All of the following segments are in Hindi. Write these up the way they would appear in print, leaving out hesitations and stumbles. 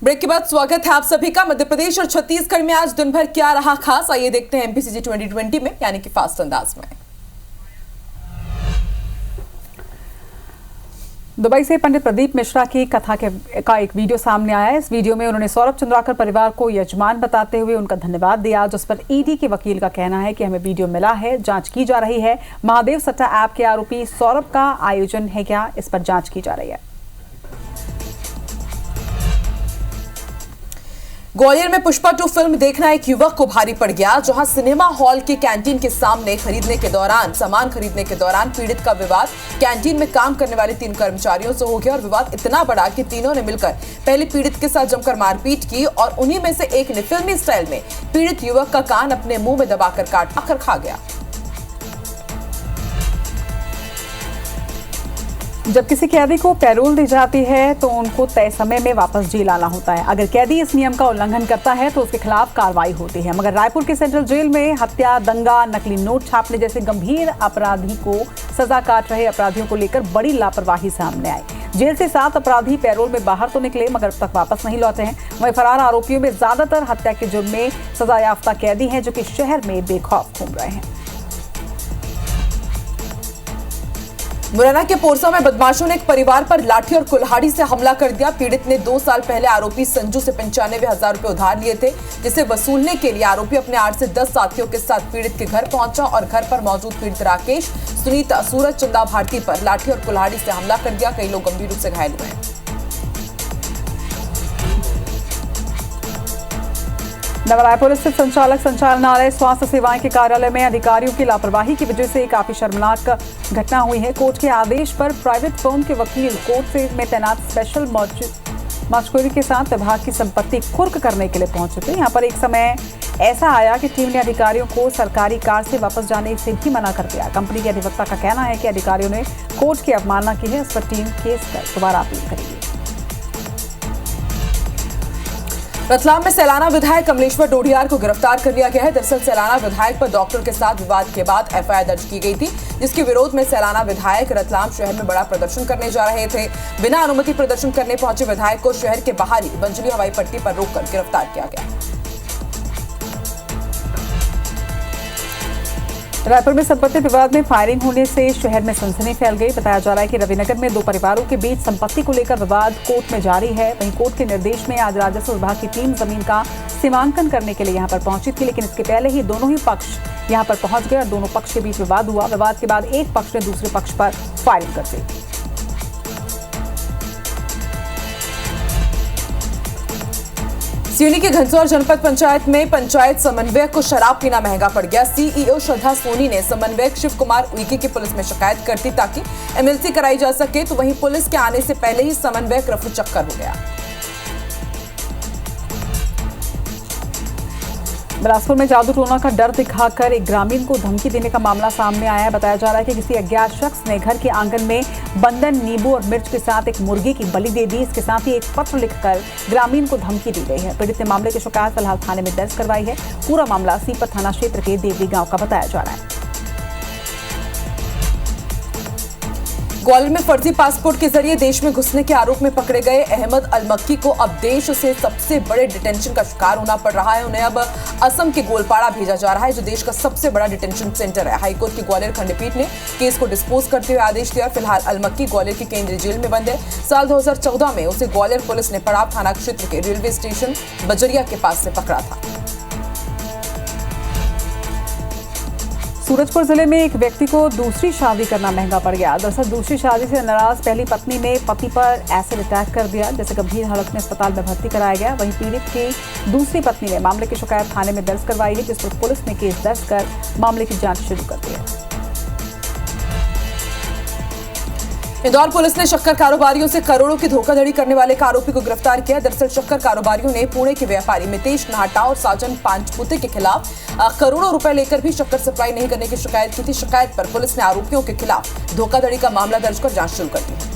ब्रेक के बाद स्वागत है आप सभी का। मध्य प्रदेश और छत्तीसगढ़ में आज दिन भर क्या रहा खास, आइए देखते हैं एमपीसीजी 2020 में, यानी कि फास्ट अंदाज में। दुबई से पंडित प्रदीप मिश्रा की कथा का एक वीडियो सामने आया है। इस वीडियो में उन्होंने सौरभ चंद्राकर परिवार को यजमान बताते हुए उनका धन्यवाद दिया, जिस पर ईडी के वकील का कहना है कि हमें वीडियो मिला है, जांच की जा रही है। महादेव सट्टा ऐप के आरोपी सौरभ का आयोजन है क्या, इस पर जांच की जा रही है। ग्वालियर में पुष्पा 2 फिल्म देखना एक युवक को भारी पड़ गया, जहां सिनेमा हॉल के कैंटीन के सामने सामान खरीदने के दौरान पीड़ित का विवाद कैंटीन में काम करने वाले 3 कर्मचारियों से हो गया और विवाद इतना बड़ा कि तीनों ने मिलकर पहले पीड़ित के साथ जमकर मारपीट की और उन्हीं में से एक ने फिल्मी स्टाइल में पीड़ित युवक का कान अपने मुंह में दबाकर काट खा गया। जब किसी कैदी को पैरोल दी जाती है तो उनको तय समय में वापस जेल आना होता है। अगर कैदी इस नियम का उल्लंघन करता है तो उसके खिलाफ कार्रवाई होती है, मगर रायपुर के सेंट्रल जेल में हत्या, दंगा, नकली नोट छापने जैसे गंभीर अपराधी को सजा काट रहे अपराधियों को लेकर बड़ी लापरवाही सामने आई। जेल से 7 अपराधी पैरोल में बाहर तो निकले मगर अब तक वापस नहीं लौटे हैं। वहीं फरार आरोपियों में ज्यादातर हत्या के जुर्म में सजायाफ्ता कैदी हैं, जो कि शहर में बेखौफ घूम रहे हैं। मुरैना के पोरसा में बदमाशों ने एक परिवार पर लाठी और कुल्हाड़ी से हमला कर दिया। पीड़ित ने 2 साल पहले आरोपी संजू से 95,000 रुपए उधार लिए थे, जिसे वसूलने के लिए आरोपी अपने 8 से 10 साथियों के साथ पीड़ित के घर पहुंचा और घर पर मौजूद पीड़ित राकेश, सुनीता, सूरज, चंदा भारती पर लाठी और कुल्हाड़ी से हमला कर दिया। कई लोग गंभीर रूप से घायल हुए हैं। नवरायपुर स्थित संचालक संचालनालय स्वास्थ्य सेवाएं के कार्यालय में अधिकारियों की लापरवाही की वजह से काफी शर्मनाक घटना हुई है। कोर्ट के आदेश पर प्राइवेट फर्म के वकील कोर्ट में तैनात स्पेशल मॉस्क्यूरी के साथ विभाग की संपत्ति कुर्क करने के लिए पहुंचे थे। यहाँ पर एक समय ऐसा आया कि टीम ने अधिकारियों को सरकारी कार से वापस जाने से भी मना कर दिया। कंपनी के अधिवक्ता का कहना है कि अधिकारियों ने कोर्ट की अवमानना की है, इस पर टीम केस कर दोबारा अपील करेगी। रतलाम में सैलाना विधायक कमलेश्वर डोडियार को गिरफ्तार कर लिया गया है। दरअसल सैलाना विधायक पर डॉक्टर के साथ विवाद के बाद एफआईआर दर्ज की गई थी, जिसके विरोध में सैलाना विधायक रतलाम शहर में बड़ा प्रदर्शन करने जा रहे थे। बिना अनुमति प्रदर्शन करने पहुंचे विधायक को शहर के बाहरी बंजली हवाई पट्टी पर रोककर गिरफ्तार किया गया। रायपुर में संपत्ति विवाद में फायरिंग होने से शहर में सनसनी फैल गई। बताया जा रहा है कि रविनगर में 2 परिवारों के बीच संपत्ति को लेकर विवाद कोर्ट में जारी है। वहीं कोर्ट के निर्देश में आज राजस्व विभाग की टीम जमीन का सीमांकन करने के लिए यहां पर पहुंची थी, लेकिन इसके पहले ही दोनों ही पक्ष यहां पर पहुंच गए और दोनों पक्ष के बीच विवाद हुआ। विवाद के बाद एक पक्ष ने दूसरे पक्ष पर फायरिंग कर दी। सिवनी के घनसौर जनपद पंचायत में पंचायत समन्वयक को शराब पीना महंगा पड़ गया। सीईओ श्रद्धा सोनी ने समन्वयक शिव कुमार उइके की पुलिस में शिकायत कर दी ताकि एमएलसी कराई जा सके, तो वहीं पुलिस के आने से पहले ही समन्वयक रफू चक्कर हो गया। बिलासपुर में जादू टोना का डर दिखाकर एक ग्रामीण को धमकी देने का मामला सामने आया है। बताया जा रहा है कि किसी अज्ञात शख्स ने घर के आंगन में बंदन, नींबू और मिर्च के साथ एक मुर्गी की बलि दे दी। इसके साथ ही एक पत्र लिखकर ग्रामीण को धमकी दी गई है। पीड़ित ने मामले की शिकायत फिलहाल थाने में दर्ज करवाई है। पूरा मामला सीपत थाना क्षेत्र के देवरी गांव का बताया जा रहा है। ग्वालियर में फर्जी पासपोर्ट के जरिए देश में घुसने के आरोप में पकड़े गए अहमद अल मक्की को अब देश से सबसे बड़े डिटेंशन का शिकार होना पड़ रहा है। उन्हें अब असम के गोलपाड़ा भेजा जा रहा है, जो देश का सबसे बड़ा डिटेंशन सेंटर है। हाईकोर्ट की ग्वालियर खंडपीठ ने केस को डिस्पोज करते हुए आदेश दिया। फिलहाल अल मक्की ग्वालियर की केंद्रीय जेल में बंद है। साल 2014 में उसे ग्वालियर पुलिस ने पड़ाव थाना क्षेत्र के रेलवे स्टेशन बजरिया के पास से पकड़ा था। सूरजपुर जिले में एक व्यक्ति को दूसरी शादी करना महंगा पड़ गया। दरअसल दूसरी शादी से नाराज पहली पत्नी ने पति पर एसिड अटैक कर दिया, जैसे गंभीर हालत में अस्पताल में भर्ती कराया गया। वहीं पीड़ित की दूसरी पत्नी ने मामले की शिकायत थाने में दर्ज करवाई है, जिस पर पुलिस ने केस दर्ज कर मामले की जांच शुरू कर दी है। इंदौर पुलिस ने शक्कर कारोबारियों से करोड़ों की धोखाधड़ी करने वाले एक आरोपी को गिरफ्तार किया। दरअसल शक्कर कारोबारियों ने पुणे के व्यापारी मितेश नाहटा और साजन पांचपुते के खिलाफ करोड़ों रुपए लेकर भी शक्कर सप्लाई नहीं करने की शिकायत की थी। शिकायत पर पुलिस ने आरोपियों के खिलाफ धोखाधड़ी का मामला दर्ज कर जांच शुरू कर दी।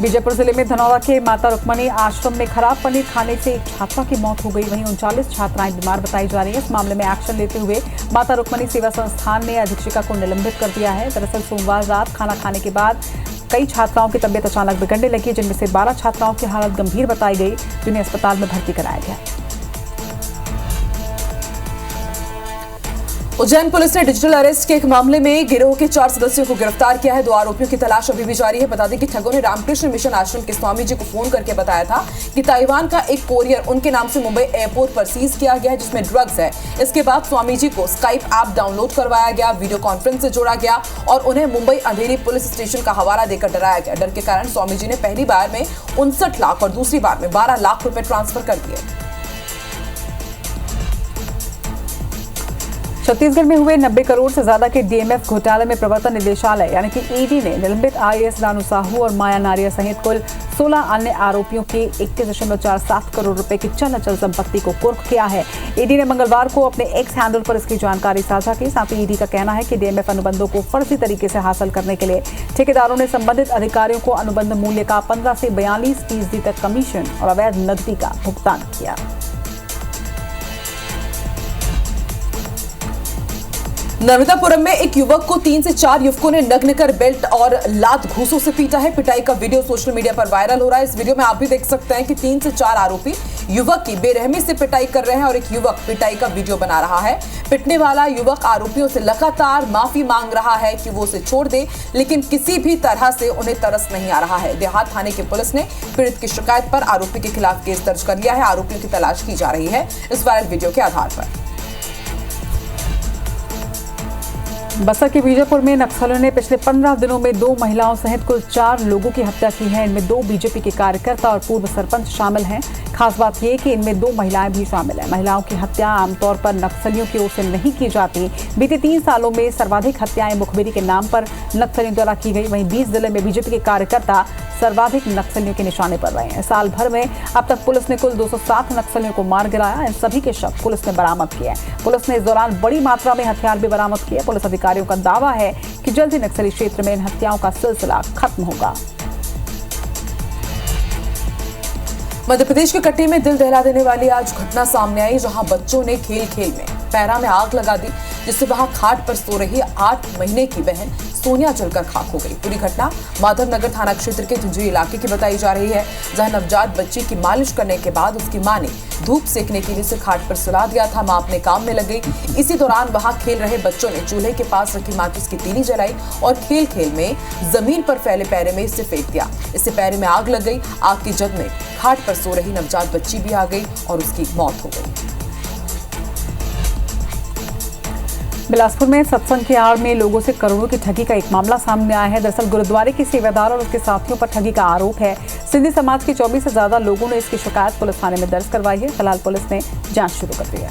बीजापुर जिले में धनौरा के माता रुक्मणी आश्रम में खराब पनीर खाने से एक छात्रा की मौत हो गई। वहीं 39 छात्राएं बीमार बताई जा रही हैं। इस मामले में एक्शन लेते हुए माता रुक्मणी सेवा संस्थान ने अधीक्षिका को निलंबित कर दिया है। दरअसल सोमवार रात खाना खाने के बाद कई छात्राओं की तबीयत अचानक बिगड़ने लगी, जिनमें से 12 छात्राओं की हालत गंभीर बताई गई, जिन्हें अस्पताल में भर्ती कराया गया। उज्जैन पुलिस ने डिजिटल अरेस्ट के एक मामले में गिरोह के 4 सदस्यों को गिरफ्तार किया है। 2 आरोपियों की तलाश अभी भी जारी है। बता दें कि ठगों ने रामकृष्ण मिशन आश्रम के स्वामी जी को फोन करके बताया था कि ताइवान का एक कोरियर उनके नाम से मुंबई एयरपोर्ट पर सीज किया गया है, जिसमें ड्रग्स है। इसके बाद स्वामी जी को स्काइप ऐप डाउनलोड करवाया गया, वीडियो कॉन्फ्रेंस से जोड़ा गया और उन्हें मुंबई अंधेरी पुलिस स्टेशन का हवाला देकर डराया गया। डर के कारण स्वामी जी ने पहली बार में 59 लाख और दूसरी बार में 12 लाख रुपए ट्रांसफर कर दिए। छत्तीसगढ़ में हुए 90 करोड़ से ज्यादा के डीएमएफ घोटाले में प्रवर्तन निदेशालय यानी कि ईडी ने निलंबित आईएएस रानू साहू और माया नारिया सहित कुल 16 अन्य आरोपियों की 21.47 करोड़ रुपए की चल अचल संपत्ति को कुर्क किया है। ईडी ने मंगलवार को अपने एक्स हैंडल पर इसकी जानकारी साझा की। साथ ही ईडी का कहना है कि डीएमएफ अनुबंधों को फर्जी तरीके से हासिल करने के लिए ठेकेदारों ने संबंधित अधिकारियों को अनुबंध मूल्य का 15 से 42% तक कमीशन और अवैध नकदी का भुगतान किया। नर्मदापुरम में एक युवक को 3 से 4 युवकों ने नग्न कर बेल्ट और लात घूंसों से पीटा है। पिटाई का वीडियो सोशल मीडिया पर वायरल हो रहा है। इस वीडियो में आप भी देख सकते हैं कि 3 से 4 आरोपी युवक की बेरहमी से पिटाई कर रहे हैं और एक युवक पिटाई का वीडियो बना रहा है। पिटने वाला युवक आरोपियों से लगातार माफी मांग रहा है कि वो उसे छोड़ दे, लेकिन किसी भी तरह से उन्हें तरस नहीं आ रहा है। देहात थाने की पुलिस ने पीड़ित की शिकायत पर आरोपी के खिलाफ केस दर्ज कर लिया है। आरोपियों की तलाश की जा रही है इस वायरल वीडियो के आधार पर। बस्तर के बीजापुर में नक्सलियों ने पिछले 15 दिनों में 2 महिलाओं सहित कुल 4 लोगों की हत्या की है। इनमें 2 बीजेपी के कार्यकर्ता और पूर्व सरपंच शामिल हैं। खास बात यह कि इनमें 2 महिलाएं भी शामिल हैं। महिलाओं की हत्या आमतौर पर नक्सलियों की ओर से नहीं की जाती। बीते 3 सालों में सर्वाधिक हत्याएं मुखबिरी के नाम पर नक्सलियों द्वारा की गई। वहीं 20 जिले में बीजेपी के कार्यकर्ता सर्वाधिक नक्सलियों के निशाने पर रहे हैं। साल भर में अब तक पुलिस ने कुल 207 नक्सलियों को मार गिराया। इन सभी के शव पुलिस ने बरामद किए। पुलिस ने इस दौरान बड़ी मात्रा में हथियार भी बरामद किए। पुलिस अधिकारियों का दावा है कि जल्द ही नक्सली क्षेत्र में इन हत्याओं का सिलसिला खत्म होगा। मध्य प्रदेश के कटनी में दिल दहला देने वाली आज घटना सामने आई, जहां बच्चों ने खेल खेल में पैरा में आग लगा दी, जिससे वहां खाट पर सो रही 8 महीने की बहन सोनिया जलकर खाक हो गई। पूरी घटना माधवनगर थाना क्षेत्र के झुंझुनू इलाके की बताई जा रही है, जहां नवजात बच्ची की मालिश करने के बाद उसकी मां ने धूप सेकने के लिए उसे खाट पर सुला दिया था। मां अपने काम में लग गई। इसी दौरान वहां खेल रहे बच्चों ने चूल्हे के पास रखी माचिस की तीली जलाई और खेल खेल में जमीन पर फैले पैरे में इसे फेंक दिया। इससे पैरे में आग लग गई। आग की जद में खाट पर सो रही नवजात बच्ची भी आ गई और उसकी मौत हो गई। बिलासपुर में सत्संग की आड़ में लोगों से करोड़ों की ठगी का एक मामला सामने आया है। दरअसल गुरुद्वारे के सेवादार और उसके साथियों पर ठगी का आरोप है। सिंधी समाज के 24 से ज्यादा लोगों ने इसकी शिकायत पुलिस थाने में दर्ज करवाई है। फिलहाल पुलिस ने जांच शुरू कर दी है।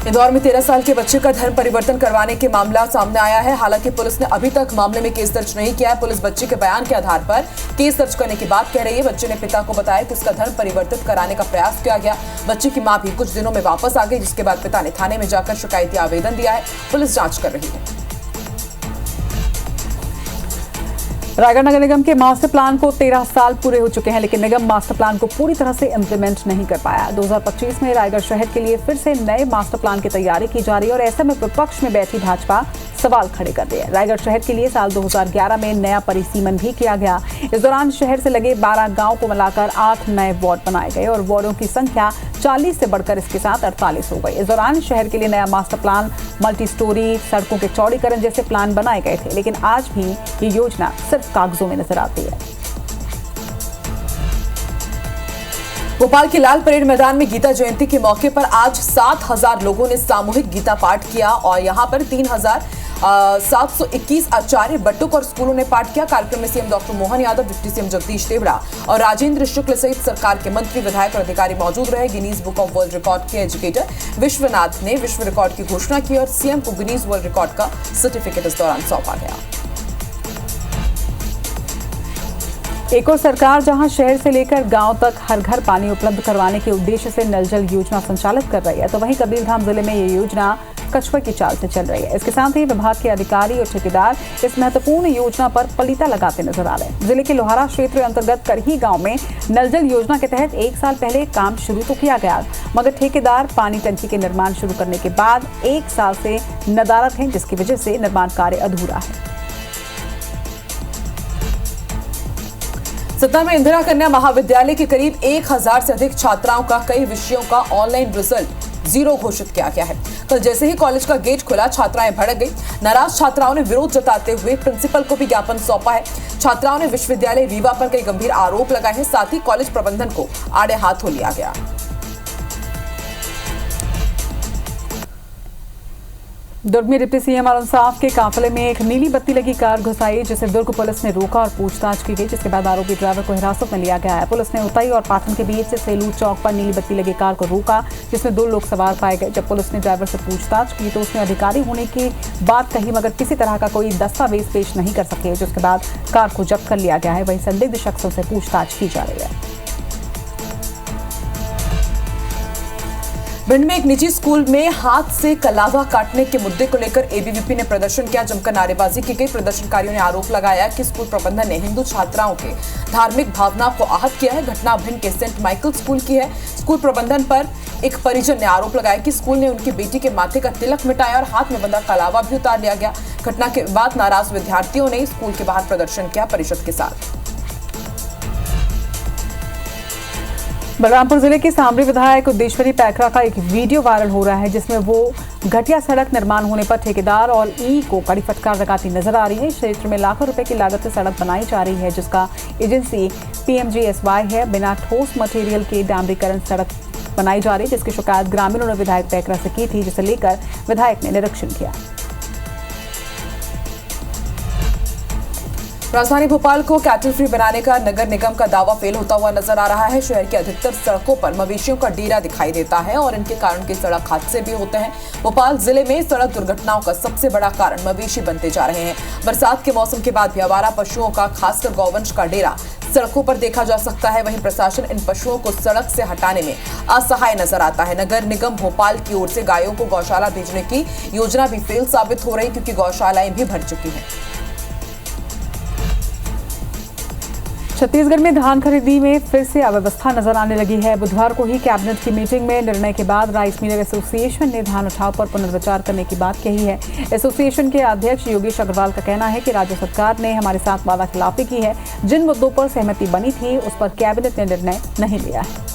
इंदौर में 13 साल के बच्चे का धर्म परिवर्तन करवाने के मामला सामने आया है। हालांकि पुलिस ने अभी तक मामले में केस दर्ज नहीं किया है। पुलिस बच्चे के बयान के आधार पर केस दर्ज करने की बात कह रही है। बच्चे ने पिता को बताया कि उसका धर्म परिवर्तित कराने का प्रयास किया गया। बच्चे की मां भी कुछ दिनों में वापस आ गई, जिसके बाद पिता ने थाने में जाकर शिकायती आवेदन दिया है। पुलिस जांच कर रही है। रायगढ़ नगर निगम के मास्टर प्लान को 13 साल पूरे हो चुके हैं, लेकिन निगम मास्टर प्लान को पूरी तरह से इम्प्लीमेंट नहीं कर पाया। 2025 में रायगढ़ शहर के लिए फिर से नए मास्टर प्लान की तैयारी की जा रही है और ऐसे में विपक्ष में बैठी भाजपा सवाल खड़े कर दिए। रायगढ़ शहर के लिए साल 2011 में नया परिसीमन भी किया गया। इस दौरान शहर से लगे 12 गांव को मिलाकर 8 नए वार्ड बनाए गए और वार्डों की संख्या 40 से बढ़कर इसके साथ 48 हो गई। इस दौरान शहर के लिए नया मास्टर प्लान, मल्टी स्टोरी, सड़कों के चौड़ीकरण जैसे प्लान बनाए गए थे, लेकिन आज भी ये योजना सिर्फ कागजों में नजर आती है। भोपाल के लाल परेड मैदान में गीता जयंती के मौके पर आज 7000 लोगों ने सामूहिक गीता पाठ किया और यहां पर 3721 आचार्य, बटुक और स्कूलों ने पाठ किया। कार्यक्रम में CM doctor Mohan Yadav, deputy CM Jagdish Devda और राजेंद्र शुक्ल सहित सरकार के मंत्री, विधायक और अधिकारी मौजूद रहे। Guinness book of world record के एजुकेटर विश्वनाथ ने विश्व रिकॉर्ड की घोषणा की और सीएम को गिनीज वर्ल्ड रिकॉर्ड का सर्टिफिकेट इस दौरान सौंपा गया। एक और सरकार जहां शहर से लेकर गांव तक हर घर पानी उपलब्ध करवाने के उद्देश्य से नल जल योजना संचालित कर रही है, तो वहीं कबीरधाम जिले में ये योजना कछुए की चाल से चल रही है। इसके साथ ही विभाग के अधिकारी और ठेकेदार इस महत्वपूर्ण योजना पर पलीता लगाते नजर आ रहे हैं। जिले के लोहारा क्षेत्र अंतर्गत करही गांव में नल जल योजना के तहत 1 साल पहले काम शुरू तो किया गया, मगर ठेकेदार पानी टंकी के निर्माण शुरू करने के बाद 1 साल से नदारद हैं, जिसकी वजह से निर्माण कार्य अधूरा है। सतना में इंदिरा कन्या महाविद्यालय के करीब 1000 से अधिक छात्राओं का कई विषयों का ऑनलाइन रिजल्ट 0 घोषित किया गया है। कल जैसे ही कॉलेज का गेट खुला, छात्राएं भड़क गई। नाराज छात्राओं ने विरोध जताते हुए प्रिंसिपल को भी ज्ञापन सौंपा है। छात्राओं ने विश्वविद्यालय रीवा पर कई गंभीर आरोप लगाए हैं। साथ ही कॉलेज प्रबंधन को आड़े हाथों लिया गया। दुर्ग में डिप्टी सीएम अरुण साफ के काफिले में एक नीली बत्ती लगी कार घुस आई, जिसे दुर्ग पुलिस ने रोका और पूछताछ की गई, जिसके बाद आरोपी ड्राइवर को हिरासत में लिया गया है। पुलिस ने उतई और पाटन के बीच से सेलू चौक पर नीली बत्ती लगी कार को रोका, जिसमें 2 लोग सवार पाए गए। जब पुलिस ने ड्राइवर से पूछताछ की तो उसने अधिकारी होने की बात कही, मगर किसी तरह का कोई दस्तावेज पेश नहीं कर सके, जिसके बाद कार को जब्त कर लिया गया है। वहीं संदिग्ध शख्सों से पूछताछ की जा रही है। भिंड में एक निजी स्कूल में हाथ से कलावा काटने के मुद्दे को लेकर एबीवीपी ने प्रदर्शन किया। जमकर नारेबाजी की गई। प्रदर्शनकारियों ने आरोप लगाया कि स्कूल प्रबंधन ने हिंदू छात्राओं के धार्मिक भावना को आहत किया है। घटना भिंड के सेंट माइकल स्कूल की है। स्कूल प्रबंधन पर एक परिजन ने आरोप लगाया कि स्कूल ने उनकी बेटी के माथे का तिलक मिटाया और हाथ में बंधा कलावा भी उतार लिया गया। घटना के बाद नाराज विद्यार्थियों ने स्कूल के बाहर प्रदर्शन किया परिषद के साथ। बलरामपुर जिले के सामरी विधायक उद्देश्वरी पैकरा का एक वीडियो वायरल हो रहा है, जिसमें वो घटिया सड़क निर्माण होने पर ठेकेदार और ई को कड़ी फटकार लगाती नजर आ रही है। इस क्षेत्र में लाखों रुपए की लागत से सड़क बनाई जा रही है, जिसका एजेंसी PMGSY है। बिना ठोस मटेरियल के डामरीकरण सड़क बनाई जा रही है, जिसकी शिकायत ग्रामीणों ने विधायक पैकरा से की थी, जिसे लेकर विधायक ने निरीक्षण किया। राजधानी भोपाल को कैटल फ्री बनाने का नगर निगम का दावा फेल होता हुआ नजर आ रहा है। शहर की अधिकतर सड़कों पर मवेशियों का डेरा दिखाई देता है और इनके कारण के सड़क हादसे भी होते हैं। भोपाल जिले में सड़क दुर्घटनाओं का सबसे बड़ा कारण मवेशी बनते जा रहे हैं। बरसात के मौसम के बाद भी आवारा पशुओं का, खासकर गौवंश का डेरा सड़कों पर देखा जा सकता है। वहीं प्रशासन इन पशुओं को सड़क से हटाने में असहाय नजर आता है। नगर निगम भोपाल की ओर से गायों को गौशाला भेजने की योजना भी फेल साबित हो रही, क्योंकि गौशालाएं भी भर चुकी हैं। छत्तीसगढ़ में धान खरीदी में फिर से अव्यवस्था नजर आने लगी है। बुधवार को ही कैबिनेट की मीटिंग में निर्णय के बाद राइस मिलर एसोसिएशन ने धान उठाव पर पुनर्विचार करने की बात कही है। एसोसिएशन के अध्यक्ष योगेश अग्रवाल का कहना है कि राज्य सरकार ने हमारे साथ वादा खिलाफी की है। जिन मुद्दों पर सहमति बनी थी उस पर कैबिनेट ने निर्णय नहीं लिया है।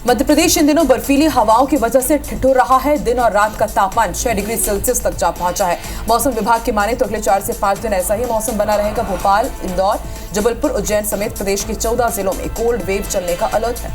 मध्य प्रदेश इन दिनों बर्फीली हवाओं की वजह से ठिठुर रहा है। दिन और रात का तापमान 6 डिग्री सेल्सियस तक जा पहुंचा है। मौसम विभाग की माने तो अगले 4 से 5 दिन ऐसा ही मौसम बना रहेगा। भोपाल, इंदौर, जबलपुर, उज्जैन समेत प्रदेश के 14 जिलों में कोल्ड वेव चलने का अलर्ट है।